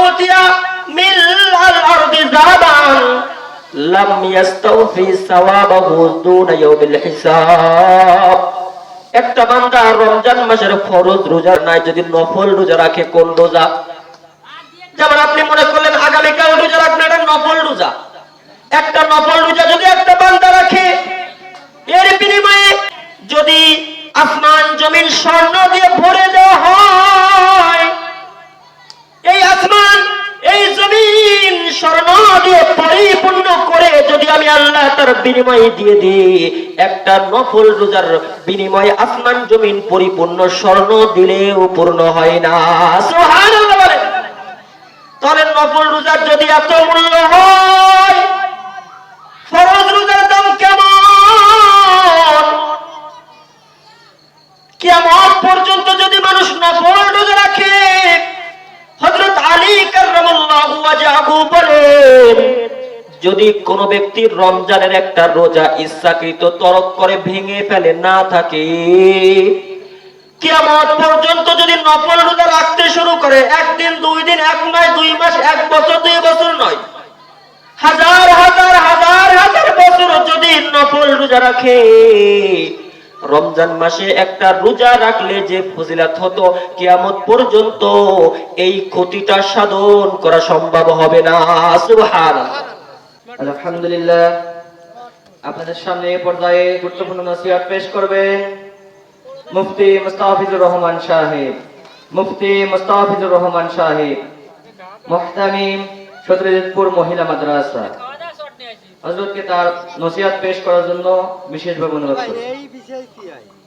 উতিয়া মিল আরদি যাবান লাম ইয়াস্তাওফি সাওয়াবাহু দুনা ইয়াউমিল হিসাব। একটা বান্দা রমজান মাসের ফরজ রোজা নাই, যদি নফল রোজা রাখে, কোন রোজা? যেমন আপনি মনে করলেন আগামীকাল রোজা রাখবেন, এটা নফল রোজা। একটা নফল রোজা যদি একটা বান্দা রাখে, এর বিনিময়ে যদি আসমান জমিন স্বর্ণ দিয়ে ভরে দেওয়া হয়, এই আসমান এই জমিন স্বর্ণ দিয়ে পরিপূর্ণ করে যদি আমি আল্লাহ তার বিনিময়ে দিয়ে দিই, একটা নফল রোজার বিনিময়ে আসমান জমিন পরিপূর্ণ স্বর্ণ দিলেও পূর্ণ হয় না। সুবহানাল্লাহ বলেন। তাহলে নফল রোজার যদি এত মূল্য হয়, ফরজ রোজার দাম কেমন? কিয়ামত পর্যন্ত যদি মানুষ নফল রোজা রাখে, হযরত আলী কাররামাল্লাহু ওয়াজহাহু বলেন, যদি কোন ব্যক্তি রমজানের একটা রোজা ইচ্ছাকৃত তরক করে ভেঙে ফেলে না থাকে, কিয়ামত পর্যন্ত যদি নফল রোজা রাখতে শুরু করে, একদিন, দুই দিন, এক মাস, 2 মাস, 1 বছর, 2 বছর নয়, হাজার হাজার হাজার হাজার বছর যদি নফল রোজা রাখে, রমজান মাসে একটা রোজা রাখলে যে ফজিলত হতো, কিয়ামত পর্যন্ত এই ক্ষতিটা সাধন করা সম্ভব হবে না। সুবহানাল্লাহ। আলহামদুলিল্লাহ। আপনাদের সামনে এই পর্যায়ে গুরুত্বপূর্ণ নসিহত পেশ করবেন মুফতি মুস্তাফিজুর রহমান সাহেব। মুফতি মুস্তাফিজুর রহমান সাহেব, মুহতামিম সদরুদ্দিনপুর মহিলা মাদ্রাসা। হযরতকে তার নসিহত পেশ করার জন্য বিশেষভাবে অনুরোধ করছি।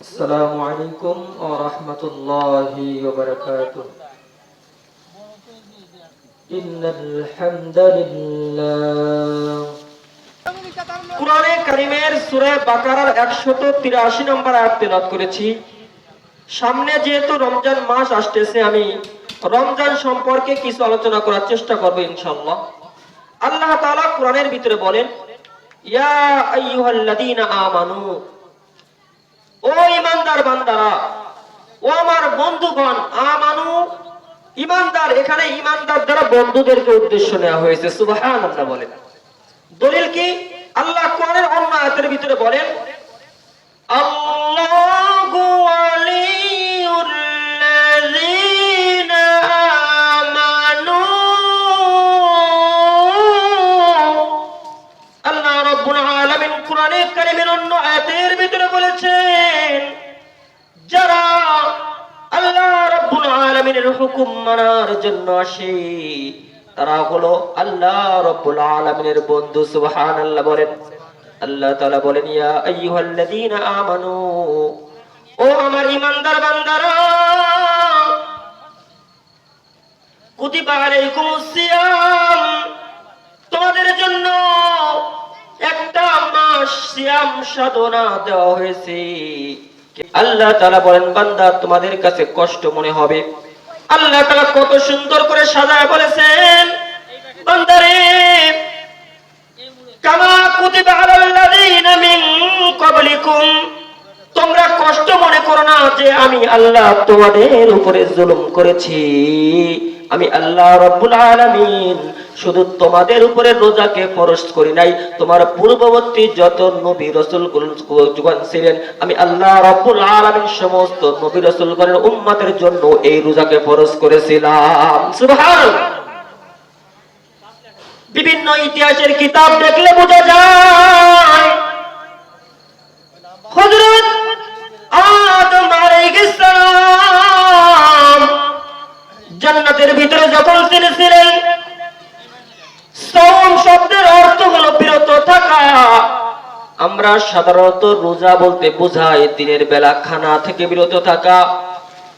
আসসালামু আলাইকুম ওয়া রাহমাতুল্লাহি ওয়া বারাকাতুহু। ইন্নাল হামদুলিল্লাহ। কুরআনে কারীমের সূরা বাকারার 183 নম্বর আয়াত তেলাওয়াত করেছি। সামনে যেহেতু রমজান মাস আসতেছে, আমি রমজান সম্পর্কে কিছু আলোচনা করার চেষ্টা করব ইনশাআল্লাহ। আল্লাহ তাআলা কোরআনের ভিতরে বলেন, ইয়া আইয়ুহাল্লাযীনা আমানু, ও ঈমানদার বান্দারা, ও আমার বন্ধুগণ। আমানু ঈমানদার, এখানে ঈমানদার দ্বারা বন্ধুদেরকে উদ্দেশ্য নেওয়া হয়েছে। সুবহানাল্লাহ বলেন। দলিল কি? আল্লাহ কোরআনের অন্য আয়াতের ভিতরে বলেন, আল্লাহু ওয়ালিয়ুল্লাযীনা আমানু। আল্লাহ রাব্বুল আলামিন কোরআনে কারীমের অন্য আয়াতের ভিতরে বলেছেন, যারা আল্লাহ রাব্বুল আলামিনের হুকুম মানার জন্য আসে, তারা হলো আল্লাহ রাব্বুল আলামিনের বন্ধু। সুবহানাল্লাহ বলেন। আল্লাহ তাআলা বলেন, ইয়া আইয়ুহাল্লাযীনা আমানু, ও আমার ঈমানদার বান্দারা, কুতিবা আলাইকুমুস সিয়াম, তোমাদের জন্য একটা মাস সিয়াম সাধনা দেওয়া হয়েছে। আল্লাহ তাআলা বলেন, বান্দা তোমাদের কাছে কষ্ট মনে হবে। আল্লাহ তাআলা কত সুন্দর করে সাজায় বলেছেন, বান্দারে, কামা কুতিবা আলাল্লাযীনা মিন ক্বাবলিকুম, তোমরা কষ্ট মনে করো না যে আমি আল্লাহ তোমাদের উপরে জুলুম করেছি। আমি আল্লাহ রাব্বুল আলামিন শুধু তোমাদের উপরে রোজাকে ফরজ করি নাই, তোমার পূর্ববর্তী যত নবী রাসূলগণ ছিলেন, আমি আল্লাহ রাব্বুল আলামিন সমস্ত নবী রাসূলগণের উম্মতের জন্য এই রোজাকে ফরজ করেছিলাম। সুবহানাল্লাহ। বিভিন্ন ইতিহাসের কিতাব দেখলে বোঝা যায়, হযরত আদম আলাইহিস সালাম জান্নাতের ভিতরে যখন ছিলেন, সাওম শব্দের অর্থ হলো বিরত থাকা। আমরা সাধারণত রোজা বলতে বোঝাই দিনের বেলা খানা থেকে বিরত থাকা,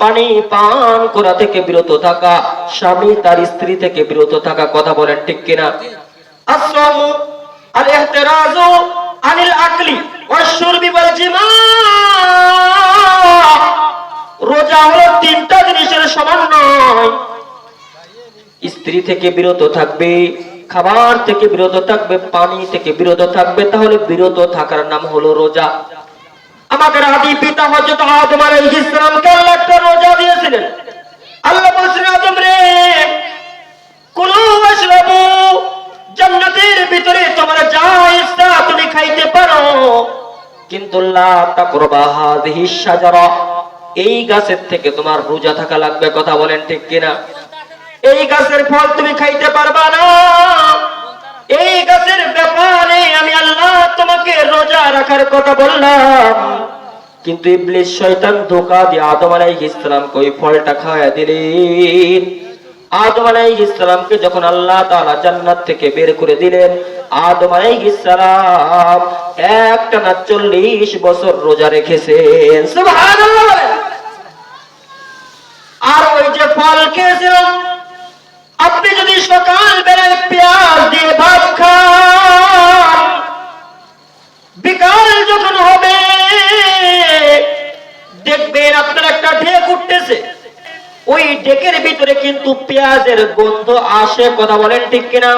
পানি পান করা থেকে বিরত থাকা, স্বামী তার স্ত্রী থেকে বিরত থাকা। কথা বলেন ঠিক কিনা? আসসামু আল ইহতিরাজু আনিল আকলি ওয়াশ শুরবি ওয়াল জিমা। রোজা হলো তিনটা জিনিসের সমন্বয়। স্ত্রী থেকে বিরত থাকবে, খাবার থেকে বিরত থাকবে, পানি থেকে বিরত থাকবে, তাহলে বিরত থাকার নাম হলো রোজা। আমাদের আদি পিতা হযরত আদম আলাইহিস সালামকে আল্লাহ একটা রোজা দিয়েছিলেন। আল্লাহ বলেছেন, আদম রে, কুলু ওয়াশরাবু, জান্নাতের ভিতরে তোমার যা ইচ্ছা তুমি খাইতে পারো, কিন্তু লা তাকরাবা হাযিহি শাজারা, এই গাছের থেকে তোমার রোজা থাকা লাগবে। কথা বলেন ঠিক কিনা? এই গাছের ফল তুমি খাইতে পারবা না। এই গাছের ব্যাপারে আমি আল্লাহ তোমাকে রোজা রাখার কথা বললাম, কিন্তু ইবলিস শয়তান ধোঁকা দিয়ে আদম আলাইহিস সালামকে ওই ফলটা খাওয়ায় দিলেন। আদম আলাইহিস সালামকে যখন আল্লাহ তাআলা জান্নাত থেকে বের করে দিলেন, আদম আলাইহিস সালাম একটানা 40 বছর রোজা রেখেছেন। সুবহানাল্লাহ। আর ওই যে ফল খেয়েছিলাম, আপনি যদি সকাল বেলায় পেঁয়াজ দিয়ে ভাত খান, বিকাল যখন হবে দেখবেন আপনার একটা ঢেক উঠতেছে, ওই ঢেকের ভিতরে কিন্তু পেঁয়াজের গন্ধ আসে। কথা বলেন ঠিক কিনা?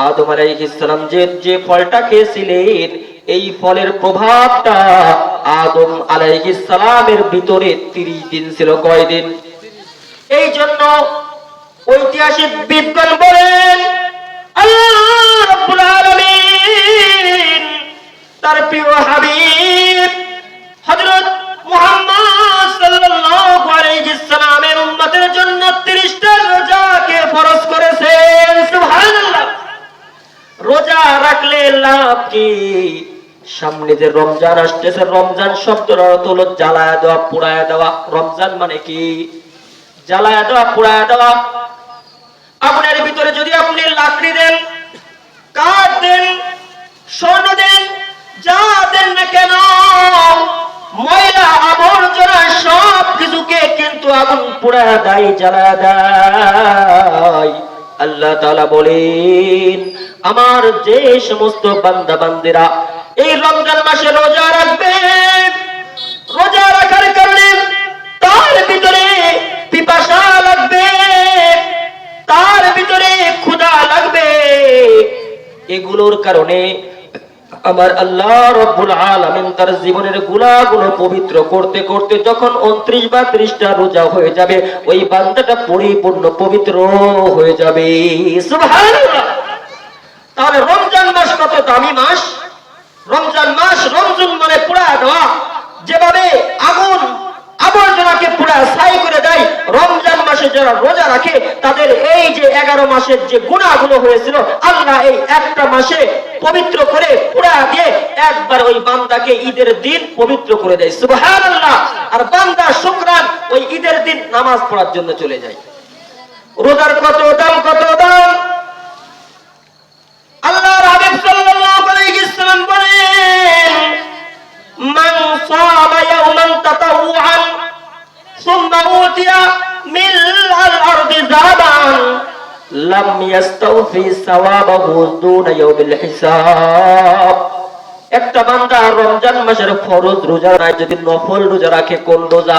আদম আলাইহিস সালাম যে ফলটা খেয়েছিলেন, এই ফলের প্রভাবটা আদম আলাইহিস সালামের ভিতরে 30 দিন ছিল। কয়দিন? এই জন্য ঐতিহাসিক বিদ্বান বলেন, আল্লাহ রাব্বুল আলামিন তার প্রিয় হাবিব হযরত মুহাম্মদ সাল্লাল্লাহু আলাইহি সাল্লামের উম্মতের জন্য 30টা রোজাকে ফরজ করেছেন। সুবহানাল্লাহ। রোজা রাখলে লাভ কি? সামনে যে রমজান আসতেছে, রমজান শব্দের অর্থ হলো জ্বালায়া দেওয়া, পোড়ায়া দেওয়া। রমজান মানে কি? জ্বালায়া দেওয়া, পোড়ায়া দেওয়া। আপনার ভিতরে যদি আপনি লাকড়ি দেন, কাঠ দেন, স্বর্ণ দেন, যা দেন না কেন, ময়লা আবর্জনা সব কিছুকে কিন্তু আগুন পোড়ায়া দেয়, জ্বালায়া দেয়। আল্লাহ তাআলা বলেন, আমার যে সমস্ত বান্দা বান্দিরা এই রমজান মাসে রোজা রাখবে, রোজা রাখার কারণে তার ভিতরে পিপাসা লাগবে, তার ভিতরে ক্ষুধা লাগবে, এগুলোর কারণে আমার আল্লাহ রাব্বুল আলামিন তার জীবনের গুনাহগুলো পবিত্র করতে করতে যখন 29 বা 30টা রোজা হয়ে যাবে, ওই বান্দাটা পরিপূর্ণ পবিত্র হয়ে যাবে। সুবহানাল্লাহ। তাহলে রমজান মাস কত দামি মাস! রমজান মাস, রমজান মানে পোড়া দেওয়া। যেভাবে আগুন আবর্জনাকে পুরা ছাই করে দেয়, রমজান মাসে যারা রোজা রাখে তাদের এই যে 11 মাসের যে গুনাহগুলো হয়েছিল, আল্লাহ এই একটা মাসে পবিত্র করে পুরা দিয়ে একবার ওই বান্দাকে ঈদের দিন পবিত্র করে দেয়। সুবহানাল্লাহ। আর বান্দা শুকরান ওই ঈদের দিন নামাজ পড়ার জন্য চলে যায়। রোজার কত দাম, কত দাম! আল্লাহর হাবিব সাল্লাল্লাহু আলাইহি সাল্লাম বলেন, মান সামা ইয়াওমান তাতাওউআন সুম্মা উতিয়া মিলাল আরদি যাবান লাম ইয়াস্তাওফি সাওয়াবাহু দুনা ইয়াউমিল হিসাব। একটা বান্দা রমজান মাসের ফরজ রোজা নাই, যদি নফল রোজা রাখে, কোন রোজা?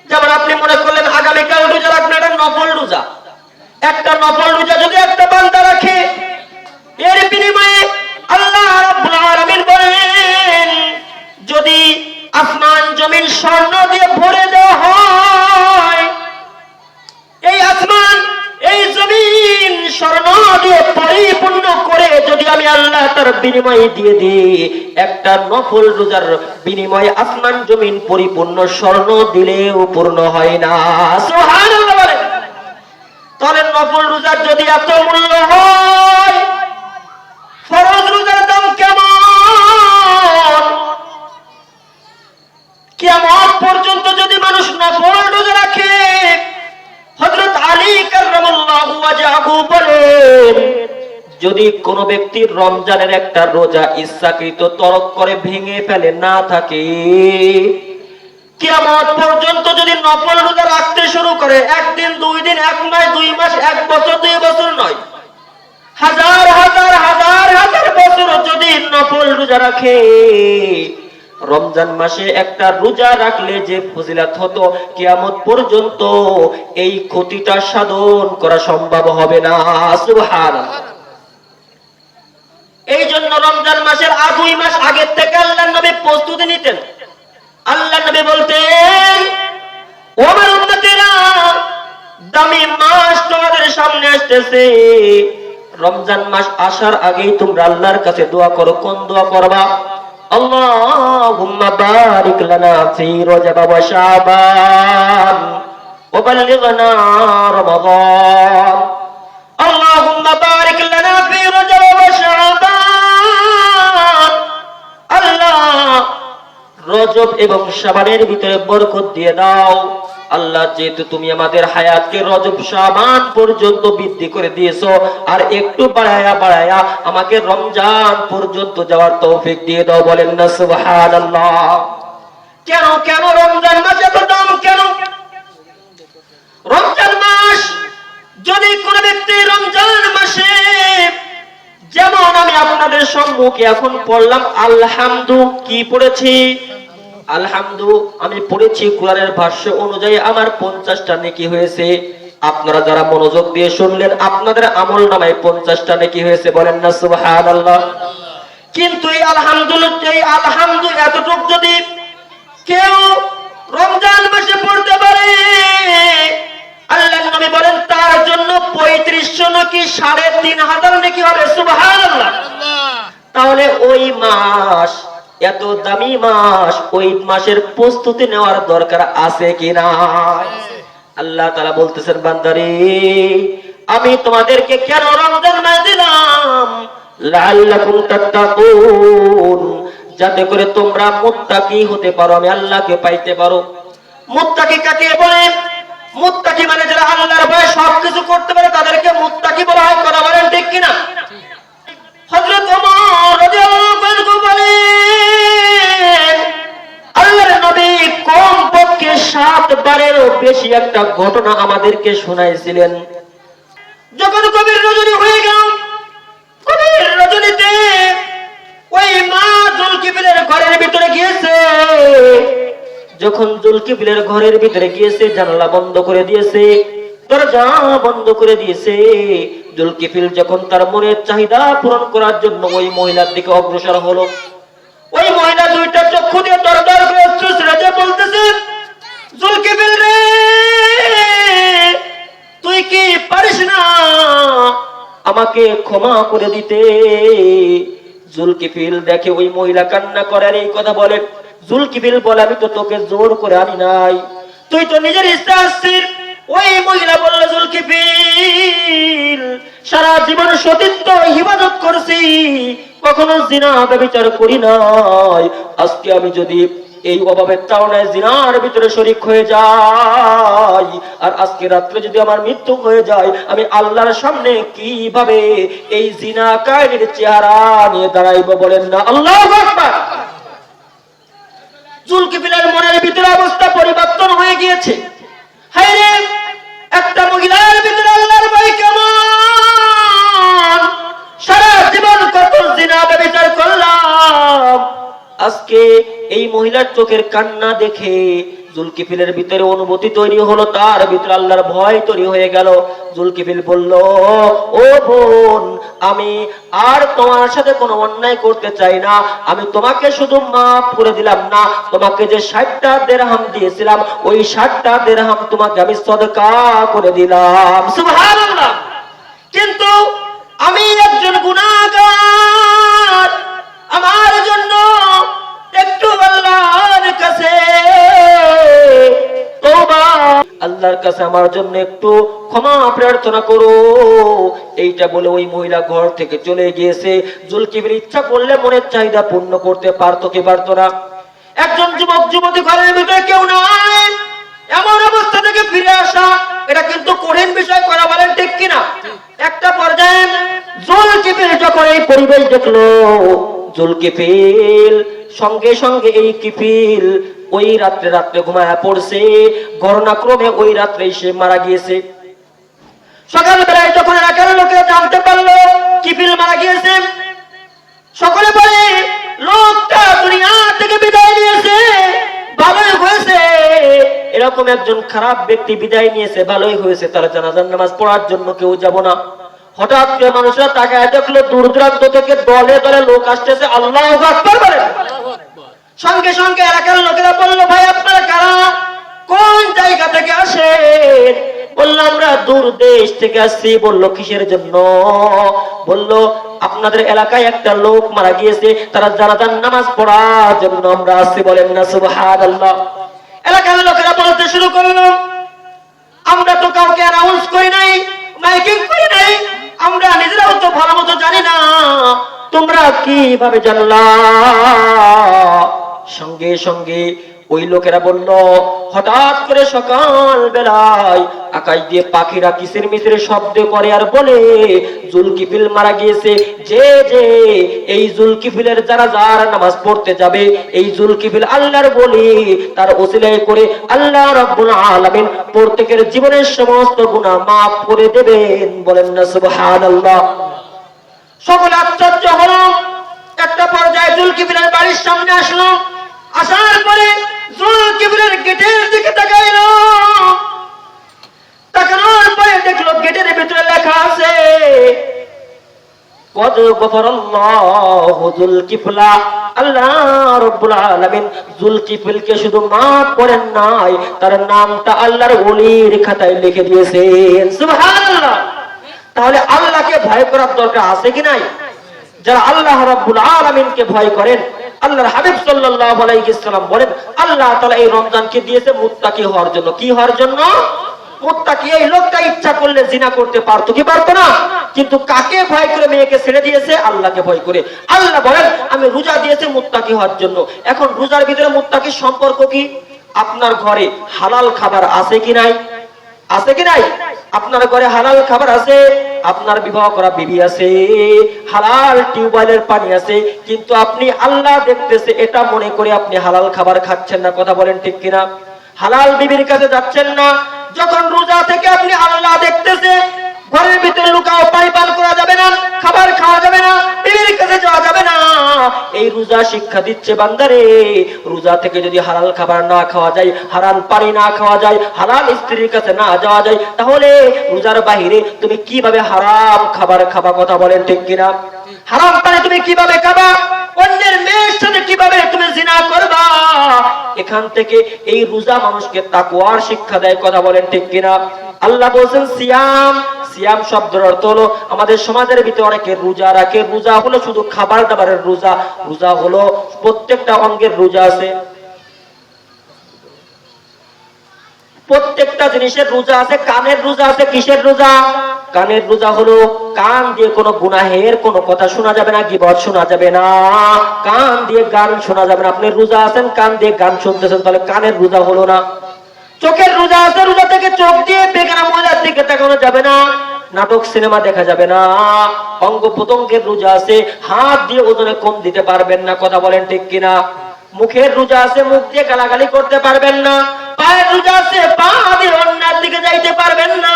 যেমন আপনি মনে করলেন আগামীকাল রোজা রাখবেন, এটা নফল রোজা। একটা নফল রোজা যদি একটা বান্দা রাখে, এর বিনিময়ে আল্লাহ রাব্বুল আলামিন বলেন, যদি আসমান জমিন স্বর্ণ দিয়ে ভরে দেওয়া হয়, এই আসমান এই জমিন স্বর্ণ দিয়ে পরিপূর্ণ করে যদি আমি আল্লাহ তার বিনিময়ে দিয়ে দিই, একটা নফল রোজার বিনিময়ে আসমান জমিন পরিপূর্ণ স্বর্ণ দিলেও পূর্ণ হয় না। সুবহানাল্লাহ বলেন। তাহলে নফল রোজার যদি এত মূল্য হয়, ফরজ রোজার দাম কেমন? কিয়ামত পর্যন্ত যদি মানুষ নফল রোজা রাখে, হযরত আলী কাররামাল্লাহু ওয়াজহাহু বলেন, যদি কোন ব্যক্তি রমজানের একটা রোজা ইচ্ছাকৃত তরক করে ভেঙে ফেলে না থাকে, কিয়ামত পর্যন্ত যদি নফল রোজা রাখতে শুরু করে, একদিন, 2 দিন, 1 মাস, 2 মাস, 1 বছর, 2 বছর নয়, হাজার হাজার হাজার হাজার বছর যদি নফল রোজা রাখে, রমজান মাসে একটা রোজা রাখলে যে ফজিলত হতো, কিয়ামত পর্যন্ত এই ক্ষতিটা সাধন করা সম্ভব হবে না। সুবহানাল্লাহ। এই জন্য রমজান মাসের 2 মাস আগের থেকে আল্লাহর নবী প্রস্তুতি নিতেন। আল্লাহর নবী বলতেন, ও আমার উম্মতেরা, দামি মাস তোমাদের সামনে আসতেছে। রমজান মাস আসার আগেই তোমরা আল্লাহর কাছে দোয়া করো। কোন দোয়া করবা? আল্লাহুম্মা বারিক লানা ফি রজব ওয়া শাবান ওয়া বাল্লিগনা রমাদান। আল্লাহুম্মা বারিক লানা ফি রজব ওয়া শাবান। আল্লাহ, রজব এবং শাবানের ভিতরে বরকত দিয়ে দাও। আল্লাহ, যেহেতু তুমি আমাদের হায়াতকে রজব শাবান পর্যন্ত বৃদ্ধি করে দিয়েছো, আর একটু বাড়ায়া বাড়ায়া আমাকে রমজান পর্যন্ত যাওয়ার তৌফিক দিয়ে দাও। বলেন না সুবহানাল্লাহ। কেন কেন রমজান মাস এত দাম কেন? রমজান মাস, যদি কোন ব্যক্তি রমজান মাসে, যেমন আমি আপনাদের সম্মুখে এখন পড়লাম আলহামদু, কি পড়েছি? আলহামদু আমি পড়েছি কোরআনের ভাষ্য অনুযায়ী আমার 50টা নেকি হয়েছে। আপনারা যারা মনোযোগ দিয়ে শুনলেন, আপনাদের আমল নামায় 50টা নেকি হয়েছে। বলেন না সুবহানাল্লাহ। কিন্তু এই আলহামদু এতটুক যদি কেউ রমজান মাসে পড়তে পারে, আল্লাহর নবী বলেন তার জন্য 3500 নাকি 3500 নাকি হবে। সুবহানাল্লাহ। তাহলে ওই মাস, এত দামি মাস, ওই মাসের প্রস্তুতি নেওয়ার দরকার আছে কিনা? আল্লাহ তাআলা বলতেছেন, বান্দারে আমি তোমাদেরকে কেন রমজান মাস দিলাম? লাআল্লাকুম তাত্তাকুন, যাতে করে তোমরা মুত্তাকি হতে পারো, আমি আল্লাহকে পাইতে পারো। মুত্তাকি কাকে বলে? মুত্তাকি মানে যারা আল্লাহর ভয়ে সবকিছু করতে পারে তাদেরকে মুত্তাকি বলা হয়। কথা বলেন ঠিক কিনা? হযরত ওমর রাদিয়াল্লাহু আনহু বলেন, আল্লাহর নবী কমপক্ষে 7 বারেরও বেশি একটা ঘটনা আমাদেরকে শোনাইছিলেন। যখন কবির রজনী হয়ে গেল, কবির রজনীতে ওই মা জুলকিফিলের ঘরের ভিতরে গিয়েছে। যখন জুলকিফিলের ঘরের ভিতরে গিয়েছে, জানালা বন্ধ করে দিয়েছে, দরজা বন্ধ করে দিয়েছে। জুলকিফিল যখন তার মনের চাহিদা পূরণ করার জন্য ওই মহিলার দিকে অগ্রসর হলো, ওই মহিলা দুইটা চক্ষু দিয়ে দরদর করে অশ্রু ছেড়ে বলতেছে, জুলকিফিল রে, তুই কি পারিস না আমাকে ক্ষমা করে দিতে? জুলকিফিল দেখে ওই মহিলা কান্না করে আর এই কথা বলে। জুলকিফিল বলে, আমি তো তোকে জোর করে আনি নাই, তুই তো নিজের ইচ্ছা আসছিস। ওই মহিলা বলল, জুলকিফিল সারা জীবন সতীত্ব হিফাজত করছি, কখনো জিনা ব্যভিচার করি নাই। আজকে আমি যদি এই অভাবের তাড়নায় জিনার ভিতরে শরীক হয়ে যাই, আর আজকে রাত্রে যদি আমার মৃত্যু হয়ে যায়, আমি আল্লাহর সামনে কিভাবে এই জিনা কায়ের চেহারা নিয়ে দাঁড়াইব? বলেন না আল্লাহু আকবার। জুলকিফিলের মনের ভিতরে অবস্থা পরিবর্তন হয়ে গিয়েছে। হায়রে, একটা মহিলার ভিতরে আল্লাহর ভয় কেমন! সারা জীবন কত জিনা ব্যভিচার করলাম, আজকে এই মহিলার চোখের কান্না দেখে জুলকিফিলের ভিতরে অনুভূতি তৈরি হলো, তার ভিতরে আল্লাহর ভয় তৈরি হয়ে গেল। জুলকিফিল বলল, ও বোন, আমি আর তোমার সাথে কোনো অন্যায় করতে চাই না, আমি তোমাকে শুধু মাফ করে দিলাম না, তোমাকে যে 60টা দিরহাম দিয়েছিলাম, ওই 60টা দিরহাম তোমাকে আমি সদকা করে দিলাম। সুবহানাল্লাহ। কিন্তু আমি একজন গুনাহগার, আমার জন্য একটু আল্লাহর কাছে তওবা, আল্লাহর কাছে আমার জন্য একটু ক্ষমা প্রার্থনা করো। এইটা বলে ওই মহিলা ঘর থেকে চলে গিয়েছে। জুলকিফিল ইচ্ছা করলে মনের চাহিদা পূর্ণ করতে পারতো কি পারতো না? একজন যুবক যুবতী ঘরের ভিতরে কেউ নাই, এমন অবস্থা থেকে ফিরে আসা, এটা কিন্তু কঠিন বিষয়। করা বলেন ঠিক কিনা? একটা পর্যায়ে জুলকিফিল যখন এই পরিবেশ দেখলো, জুলকিফিল সঙ্গে সঙ্গে এই কিফিল ওই রাত্রে ঘুমায়া পড়ছে। ঘটনাক্রমে ওই রাত্রেই সে মারা গিয়েছে। সকালবেলায় যখন এলাকার লোকেরা জানতে পারলো কিফিল মারা গিয়েছে, সকলে বলে, লোকটা দুনিয়া থেকে বিদায় নিয়েছে, ভালোই হয়েছে। এরকম একজন খারাপ ব্যক্তি বিদায় নিয়েছে, ভালোই হয়েছে, তার জানাজার নামাজ পড়ার জন্য কেউ যাব না। হঠাৎ করে মানুষরা তাকায় দেখলো দূর দূরান্ত থেকে দলে দলে লোক আসতেছে। আল্লাহু আকবার বলেন। সঙ্গে সঙ্গে এলাকার লোকেরা বলল, ভাই আপনারা কারা, কোন জায়গা থেকে আসেন? বললো আমরা দূর দেশ থেকে আসছি। বললো কিসের জন্য? বললো আপনাদের এলাকায় একটা লোক মারা গিয়েছে, তারা জানাজার নামাজ পড়ার জন্য আমরা আসছি। বলেন না সুবহানাল্লাহ। এলাকার লোকেরা বলতে শুরু করলো, আমরা তো কাউকে অ্যানাউন্স করি নাই, মাইকিং করি নাই, আমরা নিজেরাও তো ভালো মতো জানি না, তোমরা কিভাবে জানলা? সঙ্গে সঙ্গে ওই লোকেরা বলল, হঠাৎ করে সকাল বেলায় আকাশ দিয়ে পাখিরা কিসের মিসের শব্দ করে আর বলে জুলকিফিল মারা গিয়েছে। যে যে এই জুলকিফিলের যারা যারা নামাজ পড়তে যাবে, এই জুলকিফিল আল্লাহর বলি, তার ওসিলায় করে আল্লাহ রাব্বুল আলামিন প্রত্যেকের জীবনের সমস্ত গুনাহ মাফ করে দেবেন। বলেন না সুবহানাল্লাহ। সকলে আশ্চর্য হলো। একটা পর্যায়ে জুলকিফিলের বাড়ির সামনে আসলো। আসার পরে জুলকিফিলের গেটের দিকে তাকাইলো। তাকানোর পরে দেখলো গেটের ভিতরে লেখা আছে, কদ গফরাল্লাহু যুলকিফলা। আল্লাহ রাব্বুল আলামিন যুলকিফলকে শুধু মাফ করেন নাই, তার নামটা আল্লাহর ওলির খাতায় লিখে দিয়েছেন। সুবহানাল্লাহ। তাহলে আল্লাহকে ভয় করার দরকার আছে কি নাই? যারা আল্লাহ রাব্বুল আলামিনকে ভয় করেন, আল্লাহর হাবিব সাল্লাল্লাহু আলাইহি ওয়াসাল্লাম বলেন আল্লাহ তাআলা এই রমজানকে দিয়েছে মুত্তাকি হওয়ার জন্য। কি হওয়ার জন্য? মুত্তাকি। এই লোকটা ইচ্ছা করলে জিনা করতে পারতো কি পারতো না? কিন্তু কাকে ভয় করে মেয়েকে ছেড়ে দিয়েছে? আল্লাহকে ভয় করে। আল্লাহ বলেন আমি রোজা দিয়েছি মুত্তাকি হওয়ার জন্য। এখন রোজার ভিতরে মুত্তাকির সম্পর্ক কি? আপনার ঘরে হালাল খাবার আছে কি নাই? আছে কি নাই? আপনার ঘরে হালাল খাবার আছে, আপনার বিবাহ করা বিবি আছে, হালাল টিউবওয়েলের পানি আছে, কিন্তু আপনি আল্লাহ দেখতেছে এটা মনে করে আপনি হালাল খাবার খাচ্ছেন না। কথা বলেন ঠিক কিনা? হালাল বিবির কাছে যাচ্ছেন না। যখন রোজা থেকে আপনি আল্লাহ দেখতেছে, ঘরের ভিতরে লুকাও পানি পান করা যাবে না, খাবার খাওয়া যাবে না, বিবির কাছে যাওয়া যাবে না। এই রোজা শিক্ষা দিচ্ছে বান্দারে, রোজা থেকে যদি হালাল খাবার না খাওয়া যায়, হারাম পানি না খাওয়া যায়, হালাল স্ত্রীর কাছে না যাওয়া যায়, তাহলে রোজার বাহিরে তুমি কিভাবে হারাম খাবার খাবা? কথা বলেন ঠিক কিনা? হারাম পানি তুমি কিভাবে খাবা? অন্যের মেয়ের সাথে কিভাবে তুমি জিনা করবা? এখান থেকে এই রোজা মানুষকে তাকওয়ার শিক্ষা দেয়। কথা বলেন ঠিক কিনা? আল্লাহ বলেন সিয়াম। সিয়াম শব্দের অর্থ হলো, আমাদের সমাজের ভিতরে অনেকে রোজা রাখে। রোজা হলো শুধু খাবার দাবারের রোজা। রোজা হলো প্রত্যেকটা অঙ্গের রোজা আছে, প্রত্যেকটা জিনিসের রোজা আছে। কানের রোজা আছে। কিসের রোজা? কানের রোজা হলো কান দিয়ে কোনো গুনাহের কোনো কথা শোনা যাবে না, গীবত শোনা যাবে না, কান দিয়ে গান শোনা যাবে না। আপনি রোজা আছেন, কান দিয়ে গান শুনতেছেন, তাহলে কানের রোজা হলো না। চোখের রোজা আছে। রোজা থেকে চোখ দিয়ে বেগানা ময়লার দিকে তাকানো যাবে না, নাটক সিনেমা দেখা যাবে না। অঙ্গ প্রত্যঙ্গের রোজা আছে। হাত দিয়ে ওজনে কম দিতে পারবেন না। কথা বলেন ঠিক কিনা? মুখের রোজা আছে। মুখ দিয়ে গালাগালি করতে পারবেন না। পায়ের রোজা আছে। পা দিয়ে অন্যের দিকে যাইতে পারবেন না।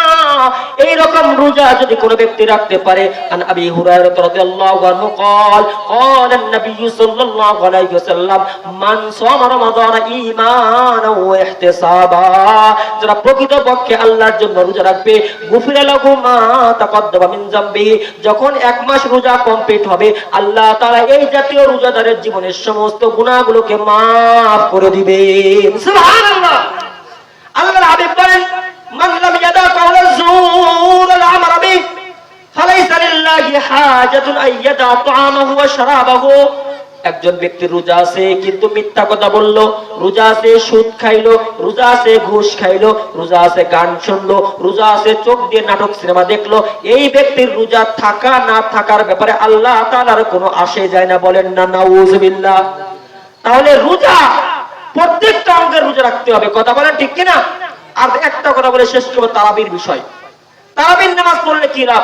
এই রকম রোজা যদি কোনো ব্যক্তি রাখতে পারে, আন আবি হুরায়রা রাদিয়াল্লাহু আনহু قال قال النبي صلى الله عليه وسلم من صام رمضان ঈমানাও ওয়া ইহতিসাবা। যারা প্রকৃতপক্ষে আল্লাহর জন্য রোজা রাখবে, গুফিরা লাহু মা তাকদ্দামা মিন যামবিহি। যখন এক মাস রোজা কমপ্লিট হবে, আল্লাহ তাআলা এই জাতীয় রোজাদারের জীবনের সমস্ত গুনাহগুলোকে মাফ করে দিবেন। সুবহানাল্লাহ। আল্লাহর হাবিব বলেন মান লাম ইয়াদা কাওলা যুর ওয়াল আমাল বিহি ফালাইসা লিল্লাহি হাজাতুন আইয়াদা তাআমাহু ওয়া শারাবাহু। একজন ব্যক্তি রোজা আছে কিন্তু মিথ্যা কথা বললো, রোজা আছে সুদ খাইলো, রোজা আছে ঘুষ খাইলো, রোজা আছে গান শুনলো, রোজা আছে চোখ দিয়ে নাটক সিনেমা দেখলো, এই ব্যক্তির রোজা থাকা না থাকার ব্যাপারে আল্লাহ তাআলার কোনো আসে যায় না। বলেন না নাউযুবিল্লাহ। তাহলে রোজা প্রত্যেকটা অঙ্গের রোজা রাখতে হবে। কথা বলেন ঠিক কিনা? আর একটা কথা বলে শেষ করব, তারাবির বিষয়। তারাবির নামাজ পড়লে কি লাভ?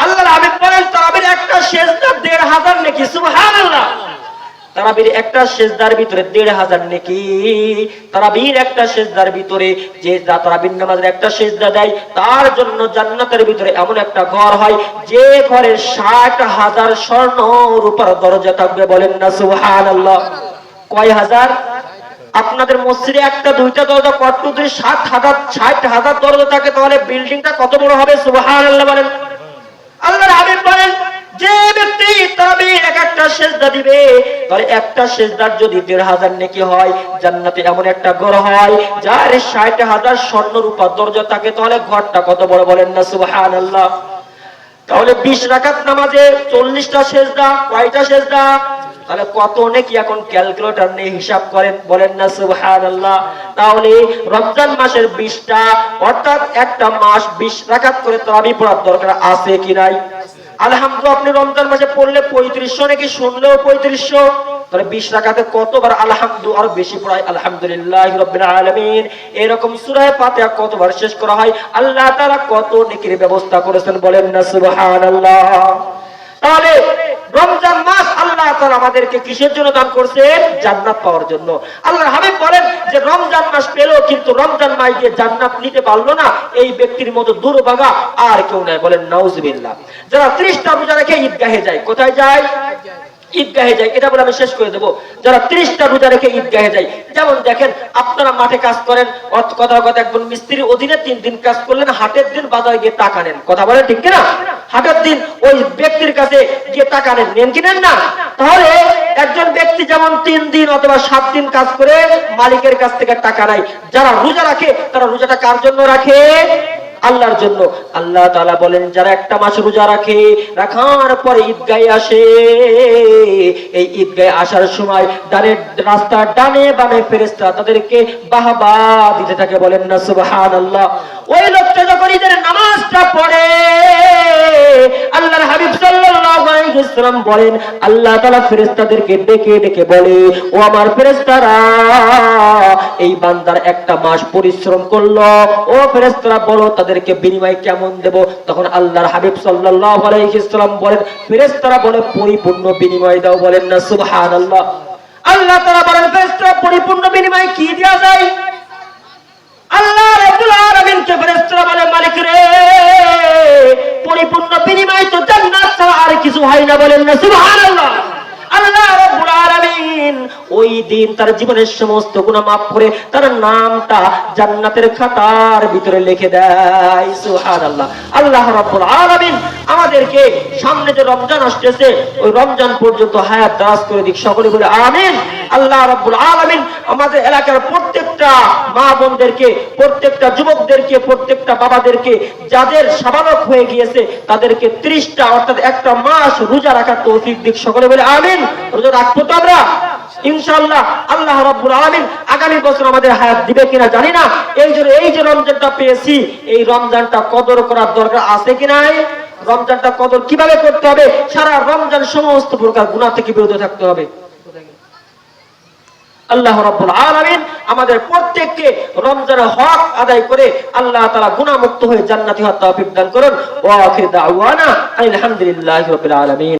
আল্লাহর হাবিব বলেন তারাবির একটা সিজদা ১৫০০ নেকি। সুবহানাল্লাহ। তারাবির একটা সিজদার ভিতরে ১৫০০ নেকি। তারাবির একটা সিজদার ভিতরে যে তারাবির নামাজের একটা সিজদা দেয়, তার জন্য জান্নাতের ভিতরে এমন একটা ঘর হয় যে ঘরে ৬০,০০০ স্বর্ণ রূপার দরজা থাকবে। বলেন না সুবহানাল্লাহ। কয় হাজার? আপনাদের মসজিদে একটা দুইটা দরজা কত? ৬০,০০০ দরজা থাকে, তাহলে বিল্ডিংটা কত বড় হবে? সুবহানাল্লাহ বলেন। আল্লাহর হাবিব বলেন যে ব্যক্তি তারাবির এক একটা সেজদা দিবে, তাহলে একটা সেজদার যদি ১৫০০ নেকি হয়, জান্নাতে এমন একটা ঘর হয় যার ৬০,০০০ স্বর্ণ রূপা দরজা থাকে, তাহলে ঘরটা কত বড় বলেন না সুবহানাল্লাহ। তাহলে ২০ রাকাত নামাজে ৪০টা সেজদা, কয়টা সেজদা? তাহলে কত নেকি এখন ক্যালকুলেটর নিয়ে হিসাব করেন, বলেন না সুবহানাল্লাহ। তাহলে রমজান মাসের 20টা, অর্থাৎ একটা মাস 20 রাকাত করে তারাবি পড়ার দরকার আছে কি নাই? আলহামদুলিল্লাহ, আপনি রমজান মাসে পড়লে ৩৫০০ নাকি শুনলেও ৩৫০০, তাহলে 20 রাকাতে কতবার আলহামদুলিল্লাহ, আরো বেশি পড়ায় আলহামদুলিল্লাহি রাব্বিল আলামিন। এরকম সূরা ফাতিহা কতবার শেষ করা হয়, আল্লাহ তাআলা কত নেকির ব্যবস্থা করেছেন, বলেন না সুবহানাল্লাহ। তাহলে রমজান মাস আল্লাহ তাআলা আমাদেরকে কিসের জন্য দান করছে? জান্নাত পাওয়ার জন্য। আল্লাহর হাবিব বলেন যে রমজান মাস পেল কিন্তু রমজান মাস দিয়ে জান্নাত নিতে পারলো না, এই ব্যক্তির মতো দুর্ভাগা আর কেউ নাই, বলেন নাউজুবিল্লাহ। যারা 30টা রোজা রেখে ঈদগাহে যায়, কোথায় যায়? ঈদগাহে যায়। এটা বলে আমি শেষ করে দেবো। যারা 30টা রোজা রেখে ঈদগাহে যায়, যেমন দেখেন আপনারা মাঠে কাজ করেন, কথা একজন মিস্ত্রির অধীনে 3 দিন কাজ করলেন, হাটের দিন বাজারে গিয়ে টাকা নেন, কথা বলেন ঠিক কিনা? হাটের দিন ওই ব্যক্তির কাছে গিয়ে টাকা নেন, নেন কি নেন না? তাহলে একজন ব্যক্তি যেমন 3 দিন অথবা 7 দিন কাজ করে মালিকের কাছ থেকে টাকা নেয়, যারা রোজা রাখে তারা রোজাটা কার জন্য রাখে? আল্লাহর জন্য। আল্লাহ তাআলা বলেন যারা একটা মাস রোজা রাখে, রাখার পরে ঈদগাহে আসে, এই ঈদগাহে আসার সময় রাস্তার ডানে বামে ফেরেশতা তাদেরকে বাহবা দিতে থাকে, বলেন না সুবহানাল্লাহ। ওই লোকটা যখন ঈদের নামাজটা পড়ে, আল্লাহর হাবিব সাল্লাল্লাহু আলাইহি ওয়াসাল্লাম বলেন আল্লাহ তাআলা ফেরেশতাদেরকে ডেকে ডেকে বলে, ও আমার ফেরেশতারা, এই বান্দার একটা মাস পরিশ্রম করলো, ও ফেরেশতারা বলো তাদেরকে বিনিময় কেমন দেব? তখন আল্লাহর হাবিব সাল্লাল্লাহু আলাইহি ওয়াসাল্লাম বলেন, ফেরেশতারা বলে পরিপূর্ণ বিনিময় দাও, বলেন না সুবহানাল্লাহ। আল্লাহ তাআলা বলেন ফেরেশতারা পরিপূর্ণ বিনিময় কি দেয়া যায়? আল্লাহ রাব্বুল আলামিনকে ফেরেশতারা বলে, মালিক রে, পরিপূর্ণ বিনিময় তো জান্নাত ছাড়া আর কিছু হয় না, বলেন না সুবহানাল্লাহ। আল্লাহ রাব্বুল আলামিন ওই দিন তার জীবনের সমস্ত গুনাহ মাফ করে তার নামটা জান্নাতের খাতার ভিতরে লিখে দেয়, সুবহানাল্লাহ। আল্লাহ রাব্বুল আলামিন আমাদেরকে সামনে যে রমজান আসছে, ওই রমজান পর্যন্ত হায়াত দারাজ করে দিক, সকলে বলে আমিন। আল্লাহ রাব্বুল আলামিন আমাদের এলাকার প্রত্যেকটা মা বোনদেরকে, প্রত্যেকটা যুবকদেরকে, প্রত্যেকটা বাবাদেরকে যাদের সাবালক হয়ে গিয়েছে তাদেরকে 30টা অর্থাৎ একটা মাস রোজা রাখার তৌফিক দিক, সকলে বলে আমিন। রোজা রাখবো তো আমরা ইনশাআল্লাহ। আল্লাহ রাব্বুল আলামিন আগামী বছর আমাদের হায়াত দিবে কিনা জানি না, এই যে রমজানটা পেয়েছি, এই রমজানটা কদর করার দরকার আছে কি নাই? রমজানটা কদর কিভাবে করতে হবে? সারা রমজান সমস্ত প্রকার গুনাহ থেকে বিরত থাকতে হবে। আল্লাহ রাব্বুল আলামিন আমাদের প্রত্যেককে রমজানের হক আদায় করে আল্লাহ তাআলা গুনাহ মুক্ত হয়ে জান্নাতি হওয়ার তৌফিক দান করুন। ওয়া আখির দাওয়ানা আলহামদুলিল্লাহি রাব্বিল আলামিন।